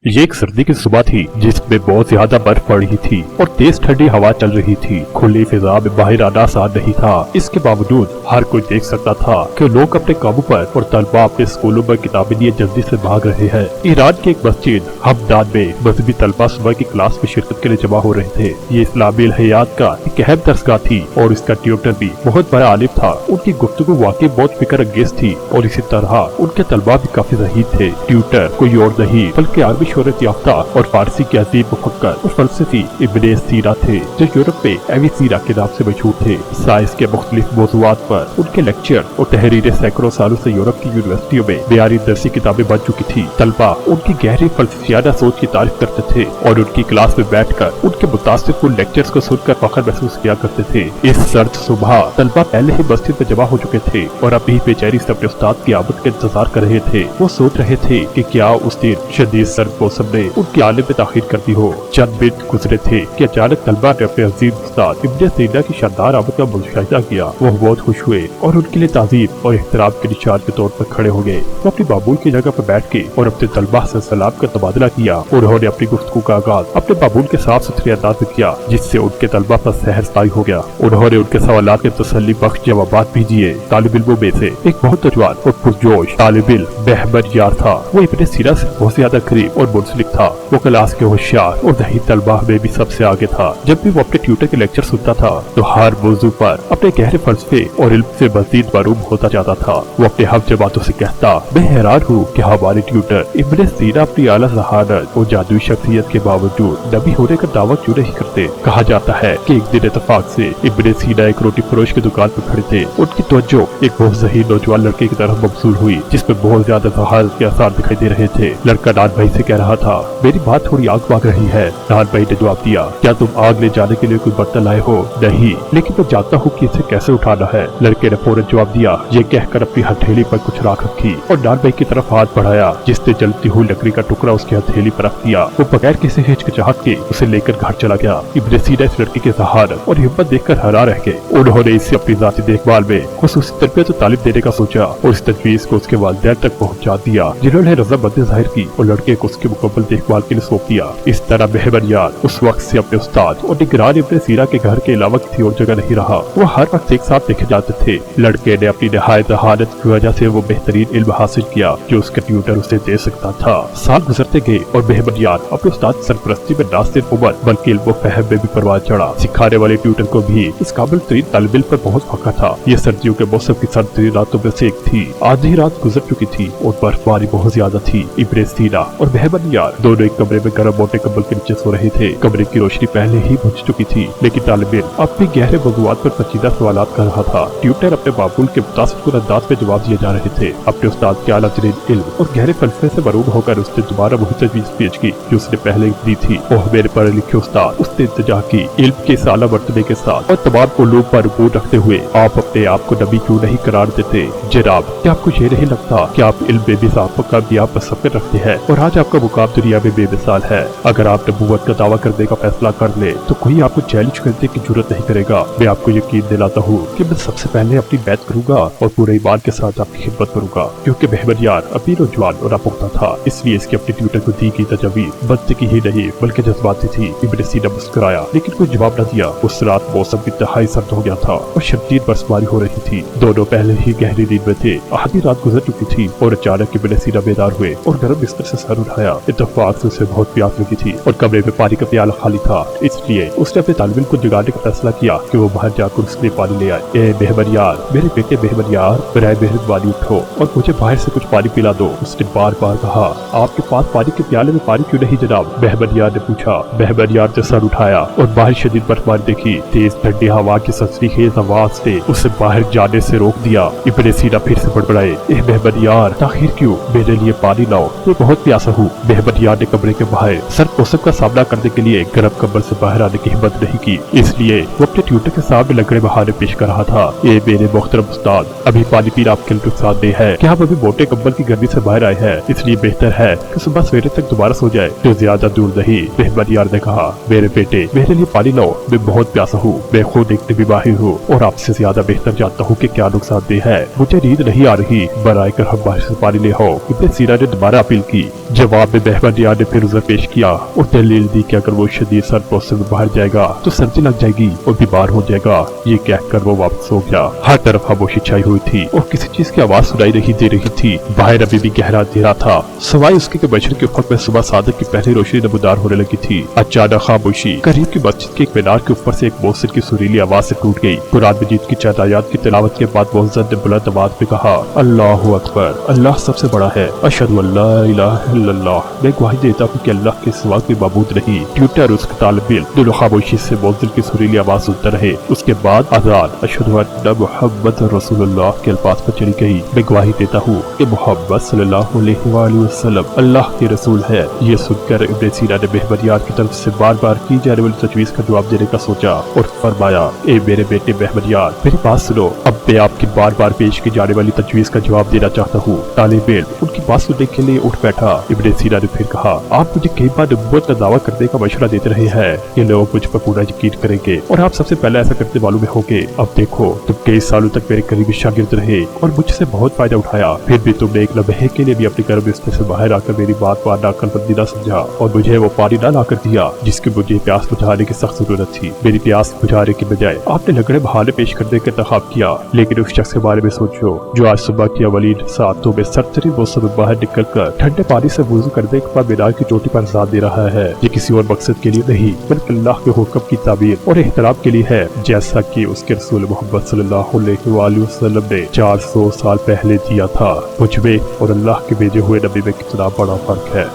ये एक सर्दी की सुबह थी जिसमें बहुत ज्यादा बर्फ पड़ रही थी और तेज ठंडी हवा चल रही थी। खुली फिजा में बाहर आना आसान नहीं था। इसके बावजूद हर कोई देख सकता था कि लोग अपने कामों पर और तलबा अपने स्कूलों में किताबें लिए जल्दी से भाग रहे हैं। ईरान की एक मस्जिद हमदान में मजहबी तलबा सुबह की क्लास में शिरकत के लिए जमा हो रहे थे। ये इस्लामी हयात का एक अहम दरसगाह थी और इसका ट्यूटर भी बहुत बड़ा आलिम था। उनकी गुफ्तगू वाकई बहुत फिक्र अंगेज थी और इसी तरह उनके तलबा भी काफी ज़हीद थे। ट्यूटर कोई और नहीं बल्कि आरबी शोहरत याफ्ता और फारसी के अजीब मुफक्कर और फलसफी इब्ने सीना थे, जो यूरोप में एविसीना के नाम से मशहूर थे। साइंस के मुख्तलिफ मौज़ूआत पर उनके लेक्चर और तहरीरें सैकड़ों सालों से यूरोप की यूनिवर्सिटियों में बेयारी दरसी किताबें बन चुकी थी। तलबा उनकी गहरी फलसफियाना सोच की तारीफ करते थे और उनकी क्लास में बैठकर उनके मुतासिर लेक्चर्स को सुनकर फख्र महसूस किया करते थे। इस सर्द सुबह तलबा पहले ही मस्जिद में जमा हो चुके थे और अभी बेचैनी से अपने उस्ताद की आमद का इंतजार कर रहे थे। वो सोच रहे थे कि क्या उस दिन शदीद सर्द मौसम ने उनकी आलिम में ताखीर कर दी हो। चंद मिनट गुजरे थे कि अचानक तलबा ने अपने अजीज उस्ताद इब्ने सीना की शानदार आमद का मुशाहिदा किया। वो बहुत खुश हुए और उनके लिए ताज़ीम और एहतराम के निशान के तौर पर खड़े हो गए। वो अपनी मामूल की जगह पर बैठ के और अपने तलबा से सलाम का तबादला किया। उन्होंने अपनी गुफ्तगू का आगाज अपने मामूल के साफ सुथरे अंदाज में किया, जिससे उनके तलबा पर सहर ताई हो गया। उन्होंने उनके सवालात के तसल्ली बख्श जवाबात भी दिए। तालिब इल्मों में से एक बहुत नौजवान और पुरजोश तालिब इल्म महमद यार था। वो इब्ने सीना से बहुत ज्यादा करीब और मुंसलिक था। वो क्लास के होशियार और दही तलबा में भी सबसे आगे था। जब भी वो अपने ट्यूटर के लेक्चर सुनता था तो हर मौजू पर अपने गहरे फलसफे और इल्म से मजीद मालूम होता जाता था। वो अपने हम जमातों से कहता, मैं हैरान हूँ कि हमारे ट्यूटर इब्ने सीना अपनी आला ज़हानत और जादुई शख्सियत के बावजूद नबी होने का दावा क्यों नहीं करते। कहा जाता है कि एक दिन इत्तेफाक से इब्ने सीना एक रोटी फरोश की दुकान पर खड़े थे। उनकी तवज्जो एक बहुत ज़हीन नौजवान लड़के की तरफ मबसूल हुई, जिसमें बहुत ज्यादा जहाज के आसार दिखाई दे रहे थे। लड़का नान भाई से कह रहा था, मेरी बात थोड़ी आग मांग रही है। नान भाई ने जवाब दिया, क्या तुम आग ले जाने के लिए कोई बर्तन लाए हो? नहीं, लेकिन मैं जानता हूँ कि इसे कैसे उठाना है। लड़के ने फौरन जवाब दिया, ये कहकर अपनी हथेली पर कुछ राख रखी और नान भाई की तरफ हाथ बढ़ाया, जिसने जलती हुई लकड़ी का टुकड़ा उसकी हथेली पर रख दिया। वो बगैर किसी हिचकिचाहट के उसे लेकर घर चला गया। इब्ने सीना इस लड़के के जहानत और हिम्मत देखकर हैरान रह गए। उन्होंने इसे अपनी जाती देखभाल में खुसूसी तरबियत और तालीम देने का सोचा और इस तजवीज को उसके वालिदैन तक पहुँचा दिया, जिन्होंने रज़ामंदी जाहिर की और लड़के को उसकी मुकम्मल देखभाल के लिए सौंप दिया। इस तरह महमद यार उस वक्त से अपने उस्ताद और निगरान इब्ने सीना के घर के अलावा किसी और जगह नहीं रहा। वो हर वक्त एक साथ देखे जाते थे। लड़के ने अपनी नहायत जहानत की वजह से वो बेहतरीन इल्म हासिल किया जो उसका ट्यूटर उसे दे सकता था। साल गुजरते गए और महमद यार अपने उस्ताद की सरपरस्ती में ना सिर्फ उम्र बल्कि इल्म व फहम में भी परवान चढ़ा। सिखाने वाले ट्यूटर को भी इस काबिल तरीन तालिब इल्म पर बहुत फख्र था। ये सर्दियों के मौसम की सर्दी रातों में से एक थी। आधी रात गुजर चुकी थी और बर्फबारी बहुत ज्यादा थी। इब्ने सीना और महमद यार दोनों एक कमरे में गर्म मोटे कंबल के नीचे सो रहे थे। कमरे की रोशनी पहले ही बुझ चुकी थी, लेकिन तालिब इल्म अपनी गहरे मौज़ूआत पर पेचीदा सवालात कर रहा था। ट्यूटर अपने मामूल के मुतासिर अंदाज में जवाब दिए जा रहे थे। अपने उस्ताद के आला तरीन इल्म और गहरे फलसफे से मरूम होकर उसने दोबारा वही तजवीज पेश की जो उसने पहले दी थी। ओह मेरे पढ़े लिखे उस्ताद, उसने इल्तिजा की, इल्म के आला मर्तबे के साथ और तमाम उलूम पर रूबू रखते हुए आप अपने आप को नबी क्यों नहीं करार देते? जनाब, क्या आपको ये नहीं लगता कि आप इल्म में भी कामयाब मुसफ़िर रखते हैं और आज आपका मुकाम दुनिया में बेमिसाल है? अगर आप नबूवत का दावा करने का फैसला कर ले तो कोई आपको चैलेंज करने की जरूरत नहीं करेगा। मैं आपको यकीन दिलाता हूँ कि मैं सबसे पहले अपनी बैत करूंगा और पूरे ईमान के साथ आपकी खिदमत करूंगा। क्योंकि महमद यार अभी नौजवान और अपुख्ता था, इसलिए इसके अपने ट्यूटर को दी गई तजवीज़ मंतिकी ही नहीं बल्कि जज्बाती थी। इब्ने सीना मुस्कुराया लेकिन कोई जवाब न दिया। उस रात मौसम इंतहाई सर्द हो गया था और शदीद बर्फबारी हो रही थी। दोनों पहले ही गहरी नींद में थे। आधी रात गुजर चुकी थी और अचानक इब्ने सीना बेदार हुए और गर्म बिस्तर से सर उठाया। इत्तेफाक से उसे बहुत प्यास लगी थी और कमरे में पानी का प्याला खाली था, इसलिए उसने अपने तालिब इल्म को जगाने का फैसला किया कि वो बाहर जाकर उसके लिए पानी ले आए। ए महमद यार, मेरे बेटे महमद यार, बराए मेहरबानी उठो और मुझे बाहर से कुछ पानी पिला दो। उसने बार बार कहा। आपके पास पानी के प्याले में पानी क्यों नहीं जनाब? महमद यार ने पूछा। महमद यार ने सर उठाया और बाहर शदीद बर्फबारी देखी। तेज ठंडी हवा की सनसनीखेज आवाज ने उसे बाहर जाने से रोक दिया। इब्ने सीना फिर से बड़बड़ाए, ए महमद यार, ताखिर क्यों? मेरे लिए पानी लाओ, मैं बहुत प्यासा हूँ। महमद यार ने कमरे के बाहर सर्द मौसम का सामना करने के लिए गर्म कंबल से बाहर आने की हिम्मत नहीं की, इसलिए वो अपने ट्यूटर के सामने लगड़े बहाने पेश कर रहा था। ये मेरे मोहतरम उस्ताद, अभी पानी पीना आपके लिए नुकसान दे है। क्या हम अभी मोटे कंबल की गर्मी से बाहर आए हैं, इसलिए बेहतर है कि सुबह सवेरे तक दोबारा सो जाए, जो ज्यादा दूर नहीं। महमद यार ने कहा, मेरे बेटे, मेरे लिए पानी लाओ, मैं बहुत प्यासा हूँ। मैं खुद एक भी माहिर हूँ और आपसे ज्यादा बेहतर जानता हूँ कि क्या नुकसान दे है। मुझे नींद नहीं आ रही, बराए कर हम बाहर से पानी ले आओ। इब्ने सीना ने दोबारा अपील की। जवाब जनाब बहबनियार ने फिर उसे पेश किया और दलील दी कि अगर वो शदीद सर प्रोसेस में बाहर जाएगा तो सर्दी लग जाएगी और बीमार हो जाएगा। ये कहकर वो वापस हो गया। हर तरफ खामोशी छाई हुई थी और किसी चीज की आवाज सुनाई नहीं दे रही थी। बाहर अभी भी गहरा अंधेरा था, सिवाय उसके कि बशर के ऊपर में सुबह सादक की पहली रोशनी नमूदार होने लगी थी। अचानक खामोशी करीब की मस्जिद के एक मीनार के ऊपर से एक मोहसिन की सुरीली आवाज से टूट गई। कुरान मजीद की चंद आयत की तिलावत के बाद मोहसिन ने बुलंद आवाज में कहा, अल्लाहु अकबर, अल्लाह सबसे बड़ा है। अशहदु अल्ला इलाहा इल्लल्लाह, मैं गवाही देता हूँ कि अल्लाह के सिवा कोई माबूद नहीं। ट्विटर उसके तालिब इल्म दोनों खामोशी से मोहसिन की सुरीली आवाज सुनते रहे। उसके बाद अज़ान अशहदु अन्ना मुहम्मद रसूलुल्लाह के अल्फाज पर चली गई। मैं गवाही देता हूँ कि मोहम्मद सल्लल्लाहु अलैहि वसल्लम अल्लाह के रसूल है। ये सुनकर इब्न सीना ने बहबनियार की तरफ से बार बार की जाने वाली तजवीज का जवाब देने का सोचा और फरमाया, ए मेरे बेटे बहबनियार, मेरी बात सुनो। अब मैं आपकी बार बार पेश की जाने वाली तजवीज का जवाब देना चाहता हूँ। तालिब इल्म उनकी बात सुनने के लिए उठ बैठा। इब्न सीना ने फिर कहा, आप मुझे कई बार नबूवत का दावा करने का मशवरा देते रहे हैं। ये लोग मुझ पर पूरा यकीन करेंगे और आप सबसे पहले ऐसा करने वालों में होंगे। अब देखो, तुम कई सालों तक मेरे करीबी शागिर्द रहे और मुझसे बहुत फायदा उठाया, फिर भी तुमने एक लम्हे के लिए भी अपने गर्भ बिस्तर से बाहर आकर मेरी बात मानना अक्लमंदी न समझा और मुझे वो पानी न लाकर दिया जिसकी मुझे प्यास बुझाने की सख्त जरूरत थी। मेरी प्यास बुझाने की बजाय आपने लगड़े बहाने पेश करने का इंतखाब किया। लेकिन उस शख्स के बारे में सोचो जो आज सुबह की अवलीन सातों में सरसरी मौसम में बाहर निकल कर ठंडे पानी से वुज़ू करने के बाद मीनार की चोटी पर साथ दे रहा है। ये किसी और मकसद के लिए नहीं बल्कि अल्लाह के हुक्म की ताबीर और एहतराम के लिए है, जैसा कि उसके रसूल मोहम्मद सल्लल्लाहु अलैहि वसल्लम ने 400 साल पहले दिया था। मुझ में और अल्लाह के भेजे हुए नबी में कितना बड़ा फर्क है।